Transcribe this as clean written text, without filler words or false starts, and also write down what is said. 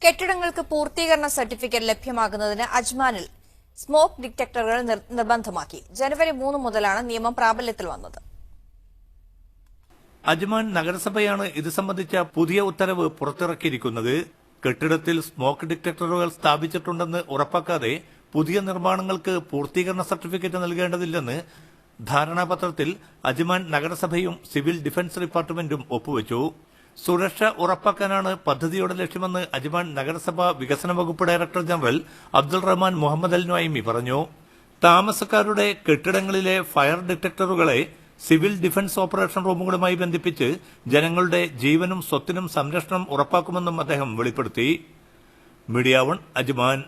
കെട്ടിടങ്ങൾക്ക് പൂർത്തീകരണ certificate ലഭ്യമാകുന്നതിന് അജ്മാനിൽ smoke ഡിറ്റക്ടറുകൾ നിർബന്ധമാക്കി. ജനുവരി 3 മുതലാണ് നിയമം പ്രാബല്യത്തിൽ വന്നത്. അജ്മാൻ നഗരസഭയാണ് ഇത് സംബന്ധിച്ച പുതിയ ഉത്തരവ് പുറത്തിറക്കിയിരിക്കുന്നത്. കെട്ടിടത്തിൽ സ്മോക്ക് ഡിറ്റക്ടറുകൾ സ്ഥാപിച്ചിട്ടുണ്ടെന്ന് ഉറപ്പാക്കാതെ പുതിയ നിർമ്മാണങ്ങൾക്ക് പൂർത്തീകരണ സർട്ടിഫിക്കറ്റ് നൽകേണ്ടതില്ലെന്ന് ധാരണാപത്രത്തിൽ അജ്മാൻ നഗരസഭയും സിവിൽ ഡിഫൻസ് ഡിപ്പാർട്ട്മെന്റും ഒപ്പുവച്ചു. സുരക്ഷ ഉറപ്പാക്കാനാണ് പദ്ധതിയുടെ ലക്ഷ്യമെന്ന് അജ്മാൻ നഗരസഭ വികസന വകുപ്പ് director general Abdul Rahman Muhammad അൽ നൊയ്മി പറഞ്ഞു. താമസക്കാരുടെ കെട്ടിടങ്ങളിലെ ഫയർ ഡിറ്റക്ടറുകളെ സിവിൽ ഡിഫൻസ് ഓപ്പറേഷൻ റൂമുകളുമായി ബന്ധിപ്പിച്ച് ജനങ്ങളുടെ ജീവനും സ്വത്തിനും സംരക്ഷണം ഉറപ്പാക്കുമെന്നും അദ്ദേഹം വെളിപ്പെടുത്തി. Media 1 Ajman.